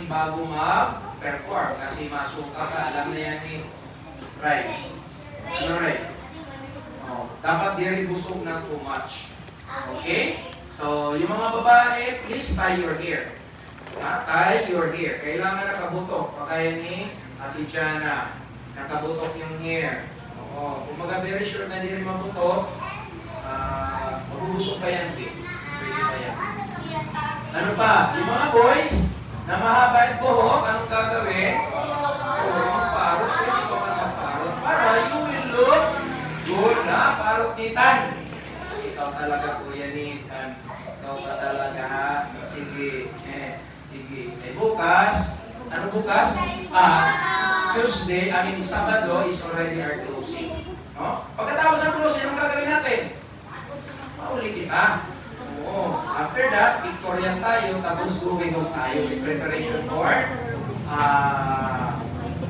training bago mag-perform. Kasi masuka ka, alam na yan ni Ray. Ano Ray? Oh, dapat di rin busog ng too much. Okay? So, yung mga babae, please tie your hair. Tie your hair. Kailangan nakabutok. Pakaya ni Ate Jana. Nakabutok yung hair. Oo. Kung mga very sure na di rin mabutok, mabubusok pa yan. Pwede pa yan. Ano pa? Yung mga boys, na mahaba yung buhok, anong gagawin? Parot. Pwede ko magparot. Para you will look good na parot ni Tan. Ikaw talaga kuya ni Tan. Ikaw pa talaga ha. Sige. Sige. Bukas. Ano bukas? Tuesday, Sabado is already our closing. No? Pagkatapos ng closing, anong gagawin natin? Mauli kita. Oo. After that, pictorial tayo, tapos going home tayo with preparation for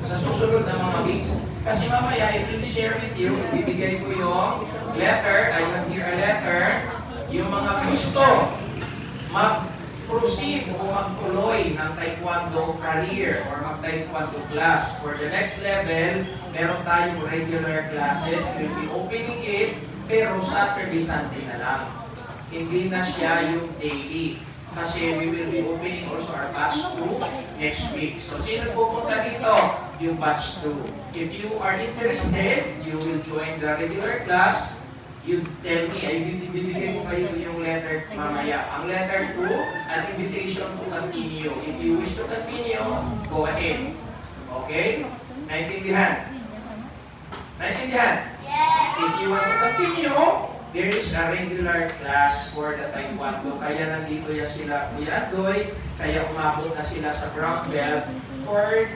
sa susunod na mga weeks. Kasi mamaya, I will share with you, ibibigay ko yung letter, I have here a letter, yung mga gusto mag-proceed o magtuloy ng Taekwondo career or mag-Taekwondo class. For the next level, meron tayong regular classes, we'll be opening it, pero Saturday, Sunday na lang. Hindi na siya yung daily. Kasi we will be opening also our batch 2 next week. So, sino pupunta dito? Yung batch 2. If you are interested, you will join the regular class. You tell me, ay bibigay ko kayo yung letter mamaya. Ang letter 2, an invitation to continue. If you wish to continue, go ahead. Okay? Naintindihan? Naintindihan? Yes! If you want to continue, there is a regular class for the Taekwondo. Kaya nandito ya sila Kuya Adoy, kaya umabot na sila sa brown belt for